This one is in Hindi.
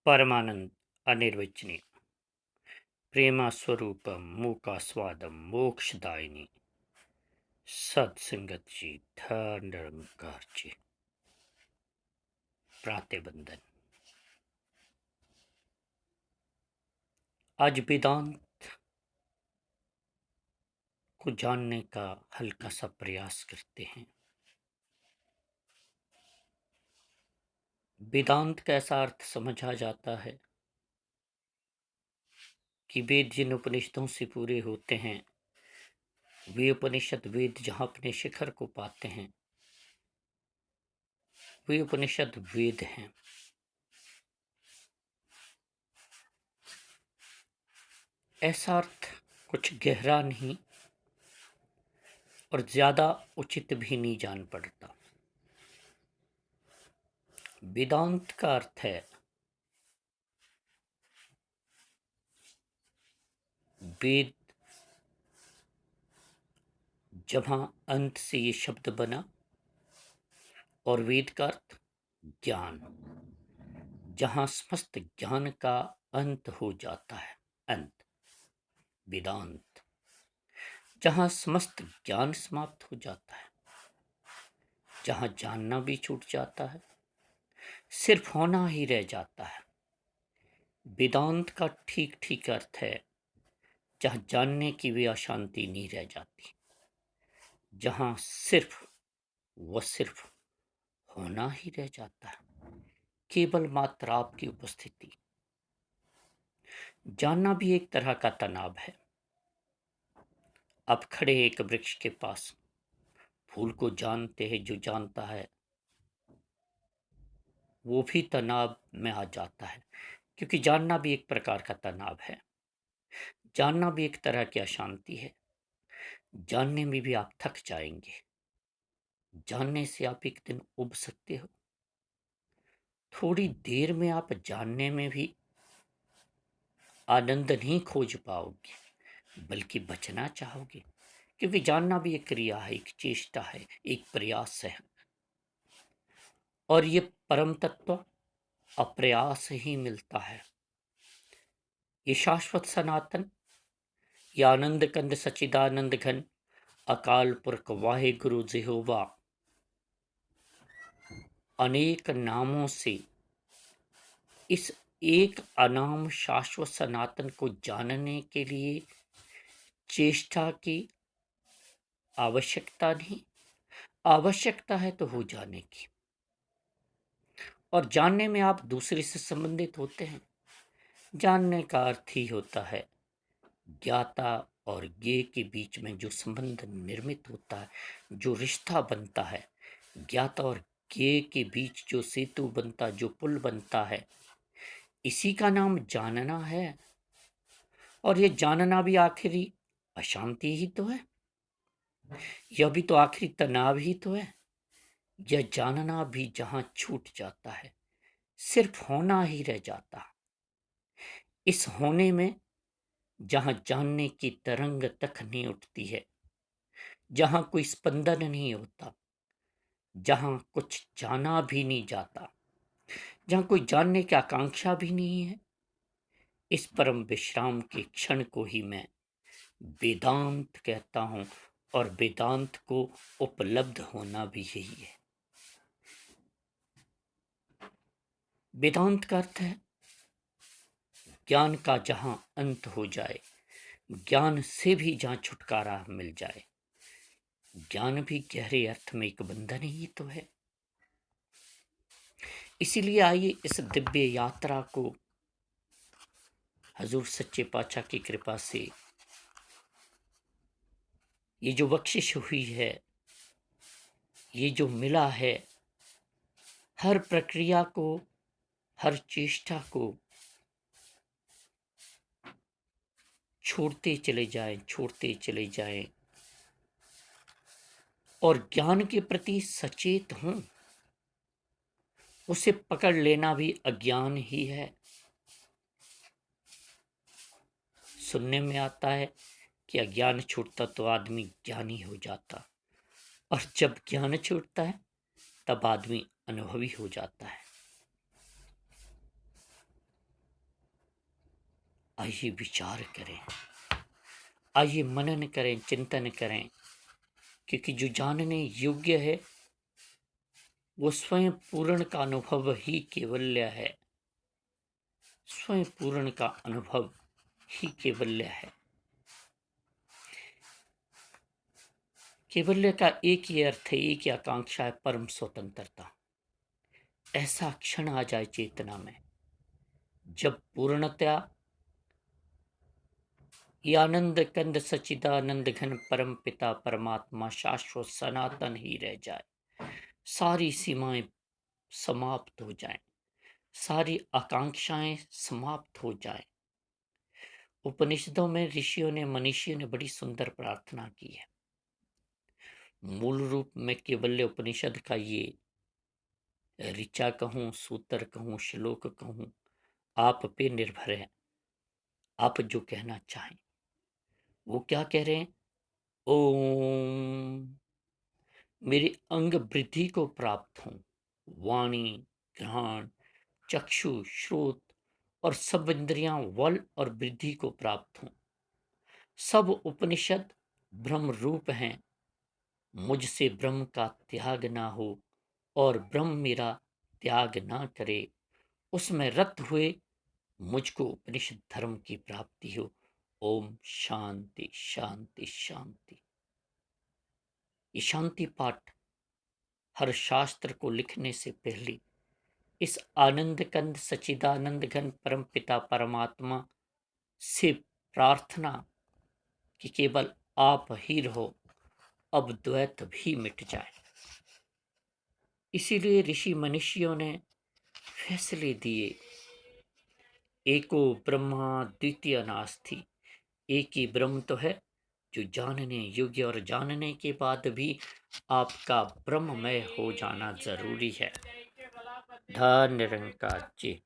परमानंद अनिर्वचनीय प्रेमा स्वरूपम मूकास्वादम मोक्षदायिनी सत्संगत धर्मकारची प्रातःवंदन। आज वेदांत को जानने का हल्का सा प्रयास करते हैं। वेदांत का ऐसा अर्थ समझा जाता है कि वेद जिन उपनिषदों से पूरे होते हैं, वे उपनिषद वेद जहां अपने शिखर को पाते हैं, वे उपनिषद वेद हैं। ऐसा अर्थ कुछ गहरा नहीं और ज्यादा उचित भी नहीं जान पड़ता। वेदांत का अर्थ है वेद, जहां अंत से ये शब्द बना, और वेद का अर्थ ज्ञान, जहां समस्त ज्ञान का अंत हो जाता है। अंत वेदांत, जहां समस्त ज्ञान समाप्त हो जाता है, जहां जानना भी छूट जाता है, सिर्फ होना ही रह जाता है। वेदांत का ठीक ठीक अर्थ है जहां जानने की भी अशांति नहीं रह जाती, जहां सिर्फ व सिर्फ होना ही रह जाता है, केवल मात्र आपकी उपस्थिति। जानना भी एक तरह का तनाव है। आप खड़े एक वृक्ष के पास, फूल को जानते हैं, जो जानता है वो भी तनाव में आ जाता है, क्योंकि जानना भी एक प्रकार का तनाव है, जानना भी एक तरह की अशांति है। जानने में भी आप थक जाएंगे, जानने से आप एक दिन उब सकते हो। थोड़ी देर में आप जानने में भी आनंद नहीं खोज पाओगे, बल्कि बचना चाहोगे, क्योंकि जानना भी एक क्रिया है, एक चेष्टा है, एक प्रयास है। और ये परम तत्व अप्रयास ही मिलता है। ये शाश्वत सनातन, ये आनंद कंद सचिदानंद घन अकाल पुरख वाहे गुरु जेहोवा, अनेक नामों से इस एक अनाम शाश्वत सनातन को जानने के लिए चेष्टा की आवश्यकता नहीं, आवश्यकता है तो हो जाने की। और जानने में आप दूसरे से संबंधित होते हैं। जानने का अर्थ ही होता है ज्ञाता और ज्ञेय के बीच में जो संबंध निर्मित होता है, जो रिश्ता बनता है, ज्ञाता और ज्ञेय के बीच जो सेतु बनता, जो पुल बनता है, इसी का नाम जानना है। और ये जानना भी आखिरी अशांति ही तो है, यह भी तो आखिरी तनाव ही तो है। यह जानना भी जहां छूट जाता है, सिर्फ होना ही रह जाता। इस होने में जहां जानने की तरंग तक नहीं उठती है, जहां कोई स्पंदन नहीं होता, जहां कुछ जाना भी नहीं जाता, जहां कोई जानने की आकांक्षा भी नहीं है, इस परम विश्राम के क्षण को ही मैं वेदांत कहता हूं। और वेदांत को उपलब्ध होना भी यही है। वेदांत का अर्थ है ज्ञान का जहां अंत हो जाए, ज्ञान से भी जहां छुटकारा मिल जाए। ज्ञान भी गहरे अर्थ में एक बंधन ही तो है। इसीलिए आइए इस दिव्य यात्रा को हजूर सच्चे पातशाह की कृपा से ये जो बख्शिश हुई है, ये जो मिला है, हर प्रक्रिया को, हर चेष्टा को छोड़ते चले जाएं, छोड़ते चले जाएं, और ज्ञान के प्रति सचेत हों। उसे पकड़ लेना भी अज्ञान ही है। सुनने में आता है कि अज्ञान छूटता तो आदमी ज्ञानी हो जाता, और जब ज्ञान छूटता है तब आदमी अनुभवी हो जाता है। आइए विचार करें, आइए मनन करें, चिंतन करें, क्योंकि जो जानने योग्य है वो स्वयं पूर्ण का अनुभव ही केवल्य है। स्वयं पूर्ण का अनुभव ही केवल्य है। केवल्य का एक ही अर्थ है, एक ही आकांक्षा है, परम स्वतंत्रता। ऐसा क्षण आ जाए चेतना में जब पूर्णतया ये आनंद कंद सच्चिदानंद घन परम पिता परमात्मा शाश्वत सनातन ही रह जाए, सारी सीमाएं समाप्त हो जाएं, सारी आकांक्षाएं समाप्त हो जाएं। उपनिषदों में ऋषियों ने, मनीषियों ने बड़ी सुंदर प्रार्थना की है। मूल रूप में केवल्य उपनिषद का ये ऋचा कहूं, सूत्र कहूं, श्लोक कहूं, आप पे निर्भर है। आप जो कहना चाहें। वो क्या कह रहे हैं? ओम मेरे अंग वृद्धि को प्राप्त हूं, वाणी, घ्राण, चक्षु, श्रोत और सब इंद्रियां बल और वृद्धि को प्राप्त हूं। सब उपनिषद ब्रह्म रूप हैं। मुझसे ब्रह्म का त्याग ना हो और ब्रह्म मेरा त्याग ना करे, उसमें रत हुए मुझको उपनिषद धर्म की प्राप्ति हो। ओम शांति शांति शांति। ये शांति पाठ हर शास्त्र को लिखने से पहले इस आनंद कंद सच्चिदानंद घन परम पिता परमात्मा से प्रार्थना कि केवल आप ही रहो, अब द्वैत भी मिट जाए। इसीलिए ऋषि मनीषियों ने फैसले दिए, एको ब्रह्मा द्वितीय नास्ति। एक ही ब्रह्म तो है जो जानने योग्य, और जानने के बाद भी आपका ब्रह्ममय हो जाना जरूरी है। धन्य निरंकार जी।